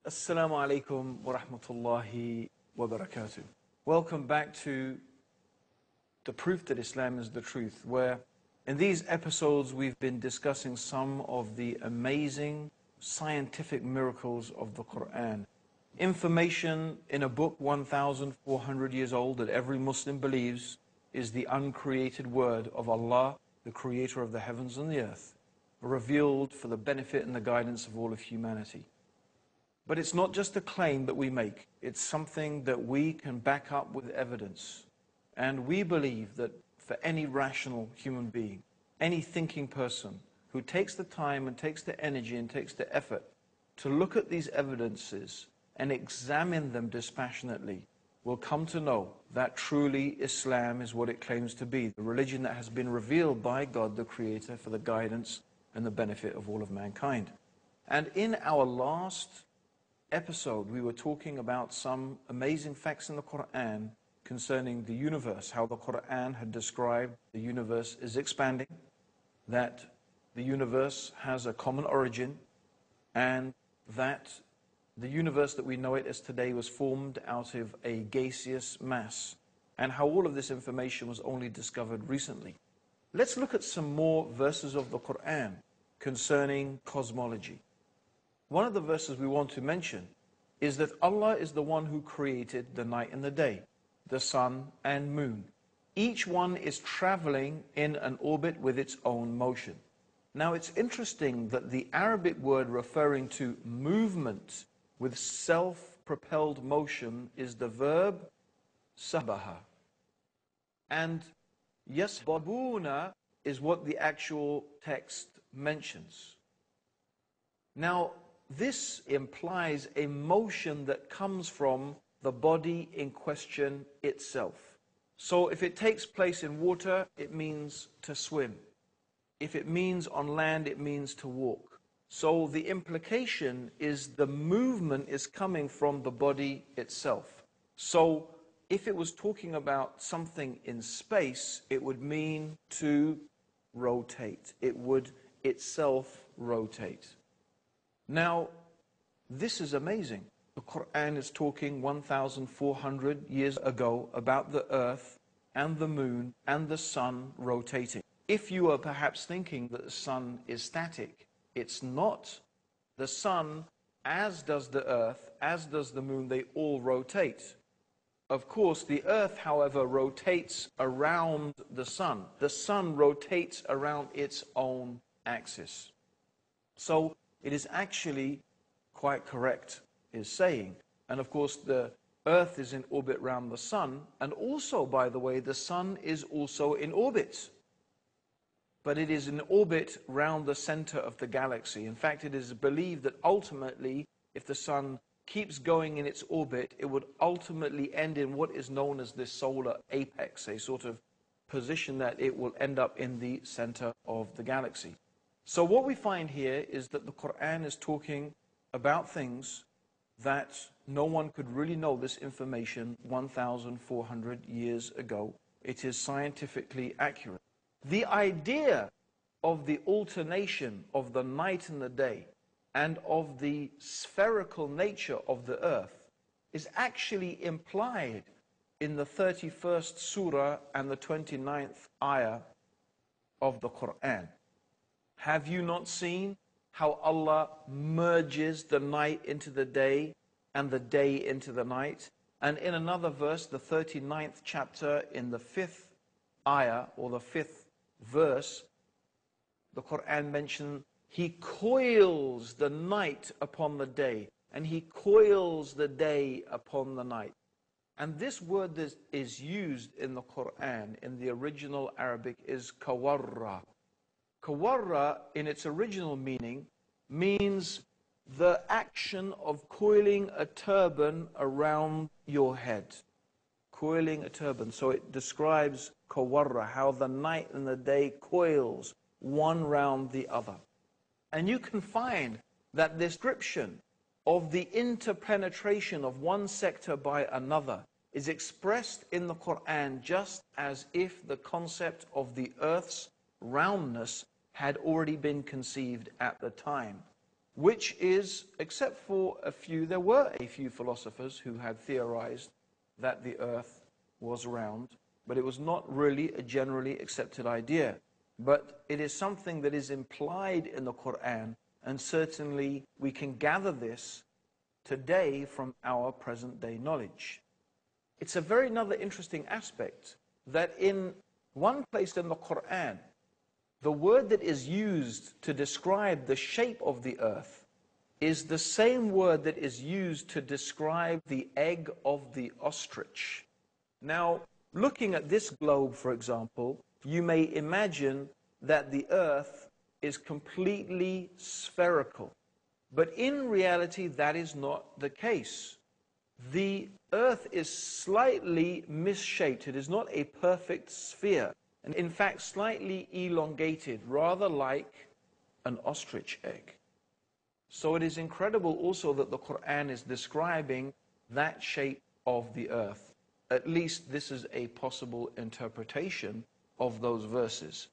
Assalamu alaikum wa rahmatullahi wa barakatuh. Welcome back to the proof that Islam is the truth, where in these episodes we've been discussing some of the amazing scientific miracles of the Quran. Information in a book 1,400 years old that every Muslim believes is the uncreated word of Allah, the creator of the heavens and the earth, revealed for the benefit and the guidance of all of humanity. But it's not just a claim that we make, it's something that we can back up with evidence. And we believe that for any rational human being, any thinking person who takes the time and takes the energy and takes the effort to look at these evidences and examine them dispassionately, will come to know that truly Islam is what it claims to be, the religion that has been revealed by God the Creator for the guidance and the benefit of all of mankind. And in our last episode, we were talking about some amazing facts in the Quran concerning the universe, how the Quran had described the universe is expanding, that the universe has a common origin, and that the universe that we know it as today was formed out of a gaseous mass, and how all of this information was only discovered recently. Let's look at some more verses of the Quran concerning cosmology. One of the verses we want to mention is that Allah is the one who created the night and the day, the sun and moon. Each one is traveling in an orbit with its own motion. Now it's interesting that the Arabic word referring to movement with self-propelled motion is the verb sabaha. And yasbabuna is what the actual text mentions. Now, this implies a motion that comes from the body in question itself. So if it takes place in water, it means to swim. If it means on land, it means to walk. So the implication is the movement is coming from the body itself. So if it was talking about something in space, it would mean to rotate. It would itself rotate. Now, this is amazing. The Quran is talking 1,400 years ago about the earth and the moon and the sun rotating. If you are perhaps thinking that the sun is static, it's not. The sun, as does the earth, as does the moon, they all rotate. Of course, the earth, however, rotates around the sun. The sun rotates around its own axis. So it is actually quite correct, is saying. And of course, the earth is in orbit around the sun. And also, by the way, the sun is also in orbit. But it is in orbit round the center of the galaxy. In fact, it is believed that ultimately, if the sun keeps going in its orbit, it would ultimately end in what is known as the solar apex, a sort of position that it will end up in the center of the galaxy. So what we find here is that the Quran is talking about things that no one could really know this information 1,400 years ago. It is scientifically accurate. The idea of the alternation of the night and the day and of the spherical nature of the earth is actually implied in the 31st surah and the 29th ayah of the Quran. Have you not seen how Allah merges the night into the day and the day into the night? And in another verse, the 39th chapter, in the 5th ayah, or the 5th verse, the Quran mentions He coils the night upon the day, and He coils the day upon the night. And this word that is used in the Quran, in the original Arabic, is kawarra. Kawarra, in its original meaning, means the action of coiling a turban around your head. Coiling a turban. So it describes kawarra, how the night and the day coils one round the other. And you can find that the description of the interpenetration of one sector by another is expressed in the Quran just as if the concept of the earth's roundness had already been conceived at the time. which is, except for there were a few philosophers who had theorized that the earth was round, but it was not really a generally accepted idea. But it is something that is implied in the Quran, and certainly we can gather this today from our present day knowledge. It's a very another interesting aspect that in one place in the Quran, the word that is used to describe the shape of the earth is the same word that is used to describe the egg of the ostrich. Now, looking at this globe, for example, you may imagine that the earth is completely spherical. But in reality, that is not the case. The earth is slightly misshaped. It is not a perfect sphere. And in fact, slightly elongated, rather like an ostrich egg. So it is incredible also that the Quran is describing that shape of the earth. At least this is a possible interpretation of those verses.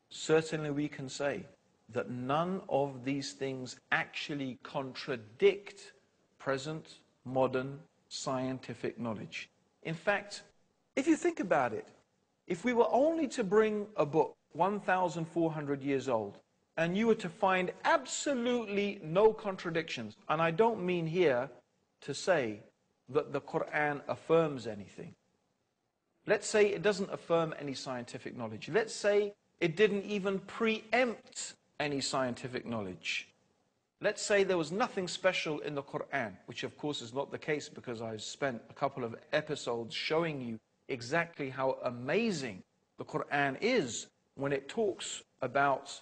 Certainly we can say that none of these things actually contradict present modern scientific knowledge. In fact, if you think about it, if we were only to bring a book 1,400 years old and you were to find absolutely no contradictions, and I don't mean here to say that the Quran affirms anything. Let's say it doesn't affirm any scientific knowledge. Let's say it didn't even preempt any scientific knowledge. Let's say there was nothing special in the Quran, which of course is not the case because I've spent a couple of episodes showing you exactly how amazing the Quran is when it talks about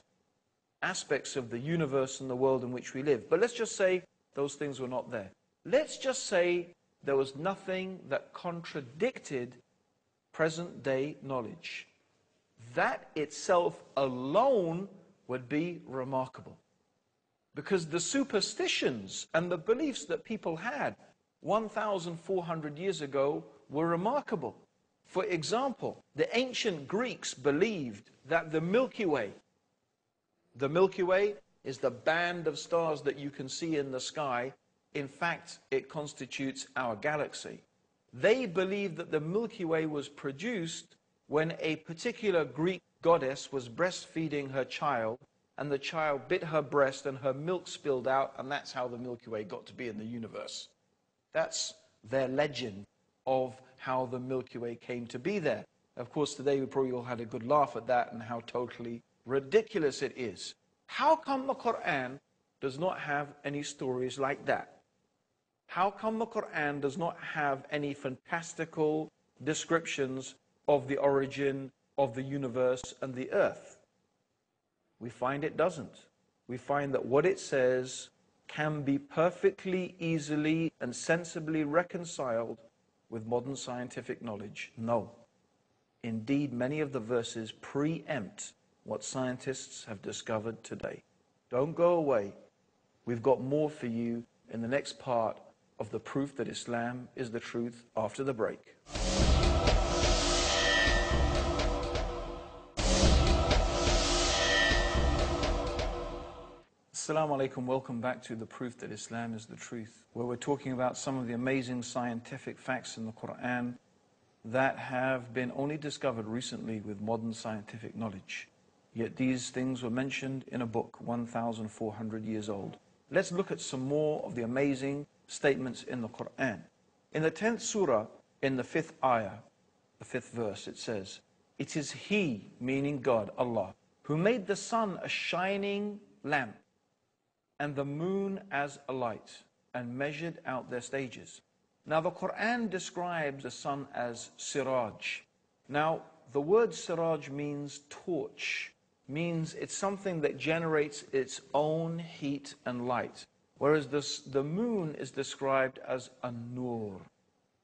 aspects of the universe and the world in which we live. But let's just say those things were not there. Let's just say there was nothing that contradicted present day knowledge. That itself alone would be remarkable. Because the superstitions and the beliefs that people had 1,400 years ago were remarkable. For example, the ancient Greeks believed that the Milky Way is the band of stars that you can see in the sky. In fact, it constitutes our galaxy. They believed that the Milky Way was produced when a particular Greek goddess was breastfeeding her child, and the child bit her breast and her milk spilled out, and that's how the Milky Way got to be in the universe. That's their legend of how the Milky Way came to be there. Of course, today we probably all had a good laugh at that and how totally ridiculous it is. How come the Quran does not have any stories like that? How come the Quran does not have any fantastical descriptions of the origin of the universe and the earth? We find it doesn't. We find that what it says can be perfectly, easily, and sensibly reconciled with modern scientific knowledge. No. Indeed, many of the verses preempt what scientists have discovered today. Don't go away. We've got more for you in the next part of the proof that Islam is the truth after the break. Assalamu alaikum, welcome back to the proof that Islam is the truth, where we're talking about some of the amazing scientific facts in the Quran that have been only discovered recently with modern scientific knowledge. Yet these things were mentioned in a book 1,400 years old. Let's look at some more of the amazing statements in the Quran. In the 10th surah, in the 5th ayah, the 5th verse, it says, "It is He," meaning God, Allah, "who made the sun a shining lamp and the moon as a light, and measured out their stages." Now the Quran describes the sun as siraj. Now the word siraj means torch, means it's something that generates its own heat and light. Whereas the moon is described as a nur.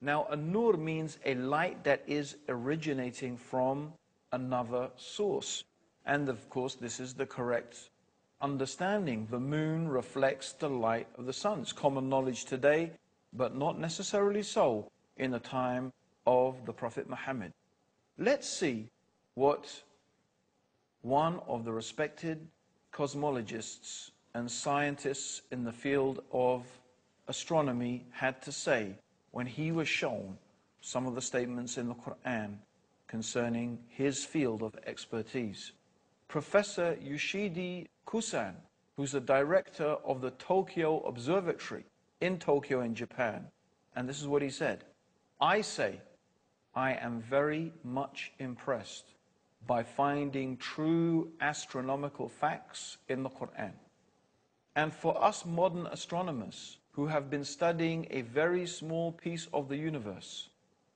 Now a nur means a light that is originating from another source. And of course this is the correct understanding. The moon reflects the light of the sun. It's common knowledge today, but not necessarily so in the time of the Prophet Muhammad. Let's see what one of the respected cosmologists and scientists in the field of astronomy had to say when he was shown some of the statements in the Quran concerning his field of expertise. Professor Yoshidi Kusan, who's the director of the Tokyo Observatory in Tokyo in Japan, and this is what he said: I say, I am very much impressed by finding true astronomical facts in the Quran. And for us modern astronomers who have been studying a very small piece of the universe,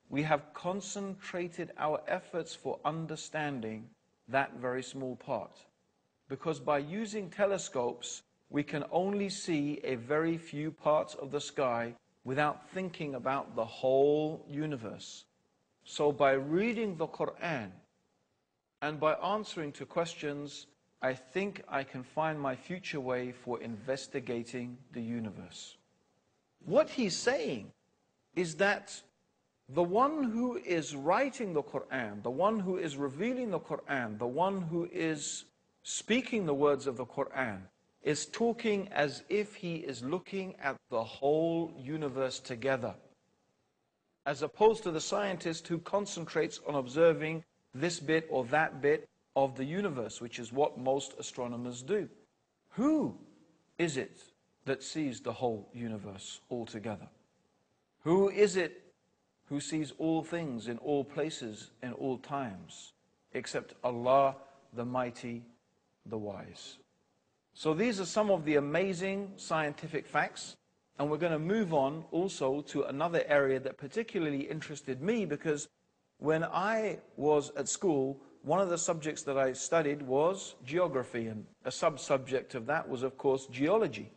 we have concentrated our efforts for understanding that very small part. Because by using telescopes, we can only see a very few parts of the sky without thinking about the whole universe. So by reading the Quran and by answering to questions, I think I can find my future way for investigating the universe. What he's saying is that the one who is writing the Quran, the one who is revealing the Quran, the one who is speaking the words of the Quran, is talking as if he is looking at the whole universe together, as opposed to the scientist who concentrates on observing this bit or that bit of the universe, which is what most astronomers do. Who is it that sees the whole universe altogether? Who is it who sees all things in all places in all times, except Allah, the Mighty, the Wise? So these are some of the amazing scientific facts, and we're going to move on also to another area that particularly interested me, because when I was at school, one of the subjects that I studied was geography, and a sub-subject of that was, of course, geology.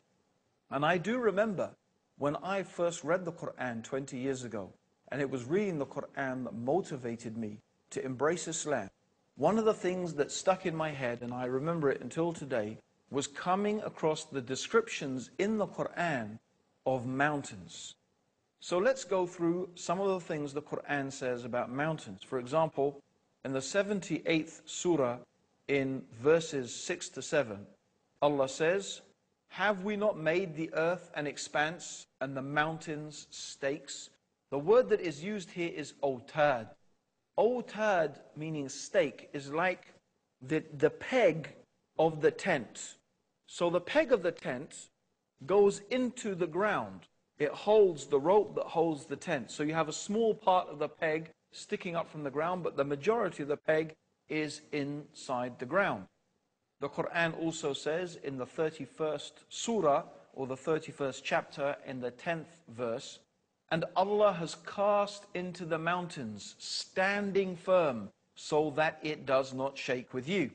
And I do remember when I first read the Quran 20 years ago, and it was reading the Quran that motivated me to embrace Islam. One of the things that stuck in my head, and I remember it until today, was coming across the descriptions in the Quran of mountains. So let's go through some of the things the Quran says about mountains. For example, in the 78th surah, in verses 6 to 7, Allah says, "Have we not made the earth an expanse and the mountains stakes?" The word that is used here is otad. Otad, meaning stake, is like the peg of the tent. So the peg of the tent goes into the ground. It holds the rope that holds the tent. So you have a small part of the peg sticking up from the ground, but the majority of the peg is inside the ground. The Quran also says in the 31st surah, or the 31st chapter, in the 10th verse, "And Allah has cast into the mountains, standing firm, so that it does not shake with you."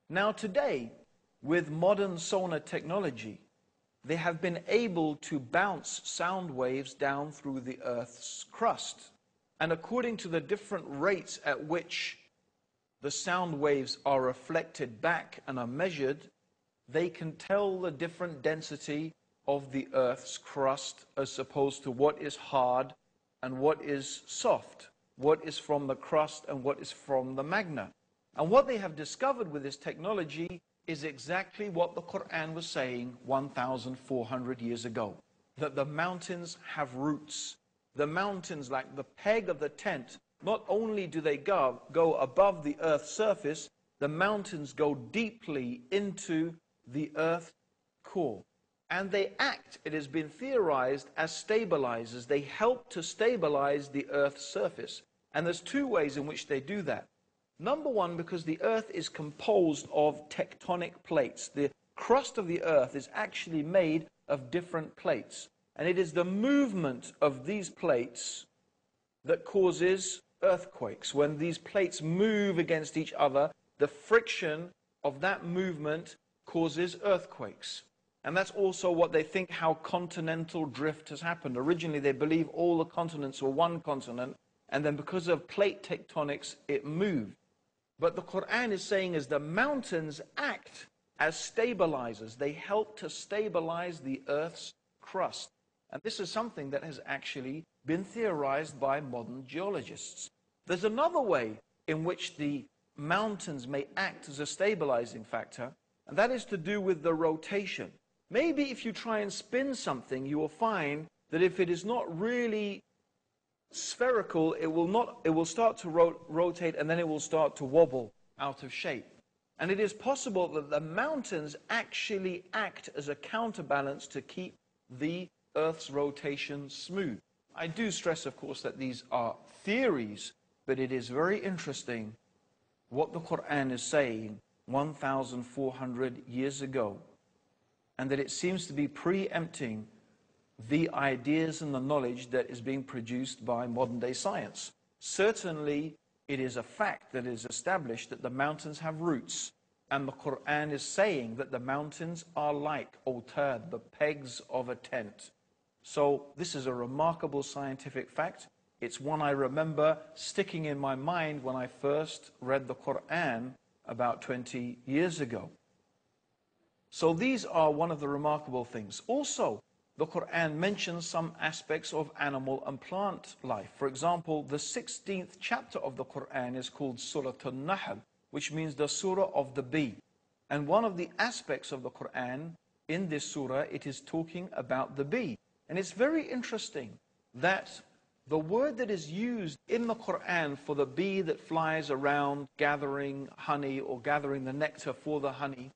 Now today, with modern sonar technology, they have been able to bounce sound waves down through the Earth's crust. And according to the different rates at which the sound waves are reflected back and are measured, they can tell the different density of the Earth's crust as opposed to what is hard and what is soft, what is from the crust and what is from the magma. And what they have discovered with this technology is exactly what the Quran was saying 1,400 years ago, that the mountains have roots. The mountains, like the peg of the tent, not only do they go above the Earth's surface, the mountains go deeply into the Earth's core. And they act, it has been theorized, as stabilizers. They help to stabilize the Earth's surface. And there's two ways in which they do that. Number one, because the Earth is composed of tectonic plates. The crust of the Earth is actually made of different plates. And it is the movement of these plates that causes earthquakes. When these plates move against each other, the friction of that movement causes earthquakes. And that's also what they think how continental drift has happened. Originally, they believe all the continents were one continent, and then because of plate tectonics, it moved. But the Quran is saying is the mountains act as stabilizers. They help to stabilize the Earth's crust. And this is something that has actually been theorized by modern geologists. There's another way in which the mountains may act as a stabilizing factor, and that is to do with the rotation. Maybe if you try and spin something, you will find that if it is not really spherical, it will start to rotate, and then it will start to wobble out of shape. And it is possible that the mountains actually act as a counterbalance to keep the Earth's rotation smooth. I do stress, of course, that these are theories, but it is very interesting what the Quran is saying 1,400 years ago, and that it seems to be preempting the ideas and the knowledge that is being produced by modern-day science. Certainly, it is a fact that is established that the mountains have roots, and the Quran is saying that the mountains are like autad, the pegs of a tent. So this is a remarkable scientific fact. It's one I remember sticking in my mind when I first read the Quran about 20 years ago. So these are one of the remarkable things. Also, the Quran mentions some aspects of animal and plant life. For example, the 16th chapter of the Quran is called Surah An-Nahl, which means the surah of the bee. And one of the aspects of the Quran in this surah, it is talking about the bee. And it's very interesting that the word that is used in the Quran for the bee that flies around gathering honey or gathering the nectar for the honey,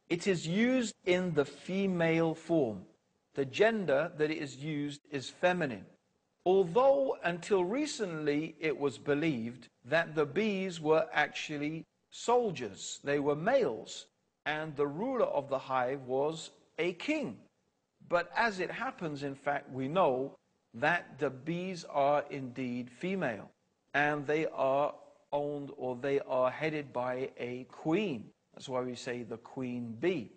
it is used in the female form. The gender that it is used is feminine. Although until recently it was believed that the bees were actually soldiers. They were males, and the ruler of the hive was a king. But as it happens, in fact, we know that the bees are indeed female, and they are owned, or they are headed by a queen. That's why we say the queen bee.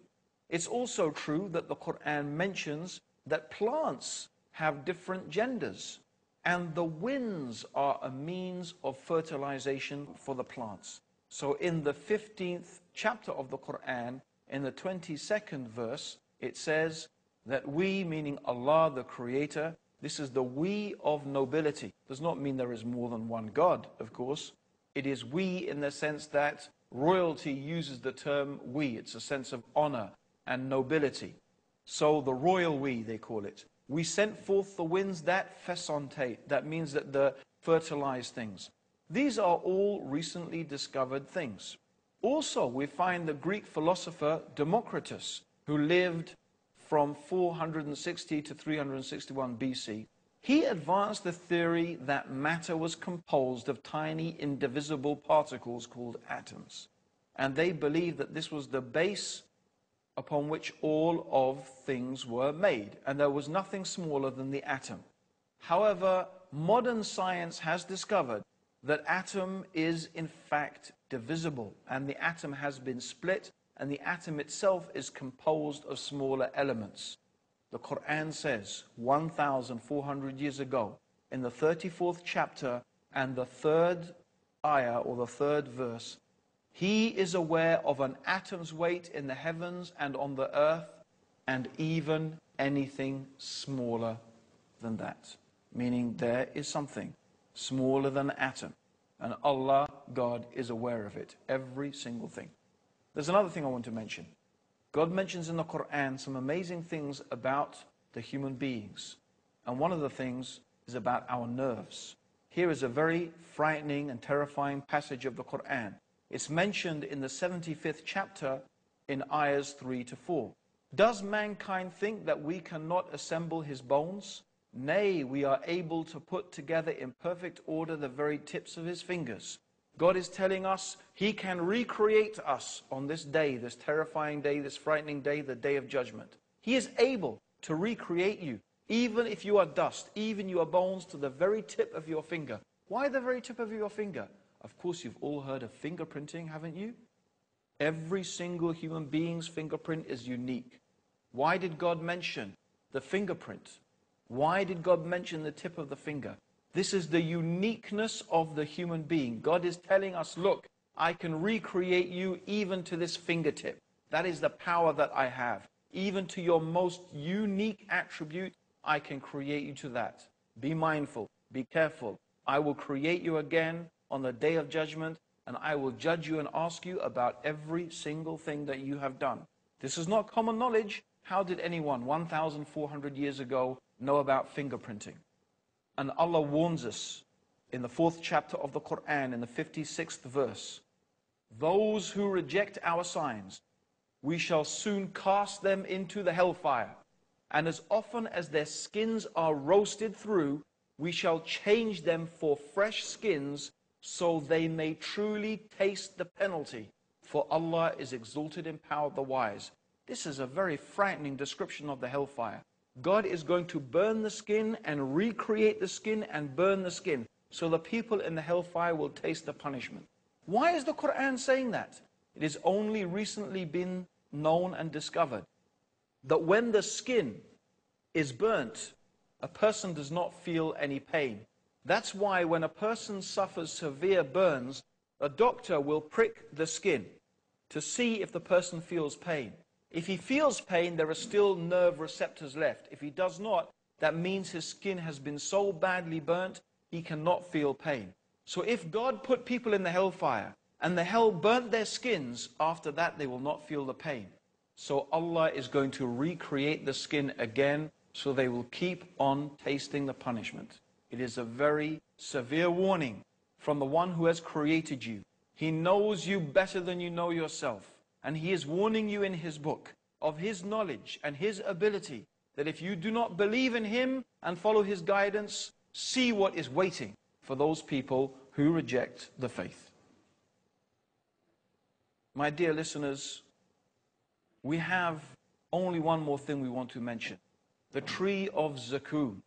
It's also true that the Quran mentions that plants have different genders, and the winds are a means of fertilization for the plants. So in the 15th chapter of the Quran, in the 22nd verse, it says that we, meaning Allah the Creator, this is the we of nobility. Does not mean there is more than one God, of course. It is we in the sense that royalty uses the term we. It's a sense of honor and nobility. So the royal we, they call it. We sent forth the winds that fesontate. That means that the fertilize things. These are all recently discovered things. Also, we find the Greek philosopher Democritus, who lived from 460 to 361 BC. He advanced the theory that matter was composed of tiny indivisible particles called atoms. And they believed that this was the base upon which all of things were made, and there was nothing smaller than the atom. However, modern science has discovered that atom is in fact divisible, and the atom has been split, and the atom itself is composed of smaller elements. The Quran says 1,400 years ago, in the 34th chapter and the 3rd ayah, or the 3rd verse, He is aware of an atom's weight in the heavens and on the earth, and even anything smaller than that. Meaning there is something smaller than an atom. And Allah, God, is aware of it. Every single thing. There's another thing I want to mention. God mentions in the Quran some amazing things about the human beings. And one of the things is about our nerves. Here is a very frightening and terrifying passage of the Quran. It's mentioned in the 75th chapter in ayahs 3 to 4. Does mankind think that we cannot assemble his bones? Nay, we are able to put together in perfect order the very tips of his fingers. God is telling us He can recreate us on this day, this terrifying day, this frightening day, the day of judgment. He is able to recreate you, even if you are dust, even your bones, to the very tip of your finger. Why the very tip of your finger? Of course, you've all heard of fingerprinting, haven't you? Every single human being's fingerprint is unique. Why did God mention the fingerprint? Why did God mention the tip of the finger? This is the uniqueness of the human being. God is telling us, look, I can recreate you even to this fingertip. That is the power that I have. Even to your most unique attribute, I can create you to that. Be mindful, be careful. I will create you again on the day of judgment, and I will judge you and ask you about every single thing that you have done. This is not common knowledge. How did anyone 1,400 years ago know about fingerprinting? And Allah warns us in the 4th chapter of the Quran, in the 56th verse, those who reject our signs, we shall soon cast them into the hellfire. And as often as their skins are roasted through, we shall change them for fresh skins, so they may truly taste the penalty. For Allah is exalted in power, the wise. This is a very frightening description of the hellfire. God is going to burn the skin and recreate the skin and burn the skin, so the people in the hellfire will taste the punishment. Why is the Quran saying that? It has only recently been known and discovered that when the skin is burnt, a person does not feel any pain. That's why when a person suffers severe burns, a doctor will prick the skin to see if the person feels pain. If he feels pain, there are still nerve receptors left. If he does not, that means his skin has been so badly burnt, he cannot feel pain. So if God put people in the hellfire and the hell burnt their skins, after that they will not feel the pain. So Allah is going to recreate the skin again, so they will keep on tasting the punishment. It is a very severe warning from the one who has created you. He knows you better than you know yourself. And He is warning you in His book of His knowledge and His ability, that if you do not believe in Him and follow His guidance, see what is waiting for those people who reject the faith. My dear listeners, we have only one more thing we want to mention. The tree of Zakum,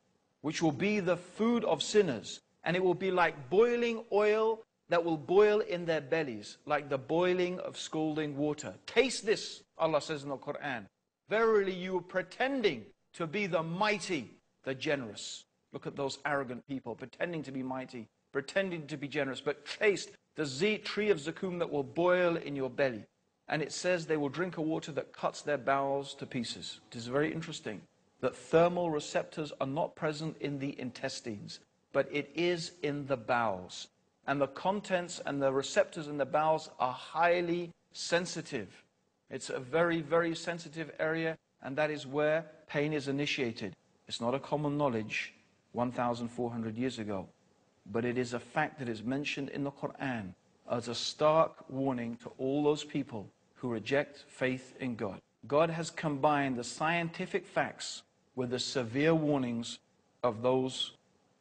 which will be the food of sinners, and it will be like boiling oil that will boil in their bellies, like the boiling of scalding water. Taste this, Allah says in the Quran. Verily you are pretending to be the mighty, the generous. Look at those arrogant people, pretending to be mighty, pretending to be generous, but taste the tree of Zakum that will boil in your belly. And it says they will drink a water that cuts their bowels to pieces. It is very interesting that thermal receptors are not present in the intestines, but it is in the bowels. And the contents and the receptors in the bowels are highly sensitive. It's a very, very sensitive area, and that is where pain is initiated. It's not a common knowledge 1,400 years ago, but it is a fact that is mentioned in the Quran as a stark warning to all those people who reject faith in God. God has combined the scientific facts with the severe warnings of those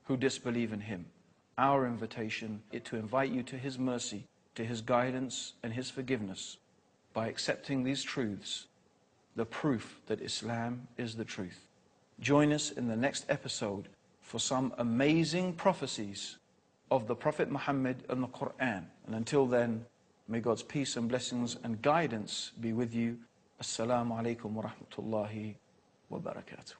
who disbelieve in Him. Our invitation is to invite you to His mercy, to His guidance and His forgiveness by accepting these truths, the proof that Islam is the truth. Join us in the next episode for some amazing prophecies of the Prophet Muhammad and the Quran. And until then, may God's peace and blessings and guidance be with you. Assalamu alaikum wa rahmatullahi wa barakatuh.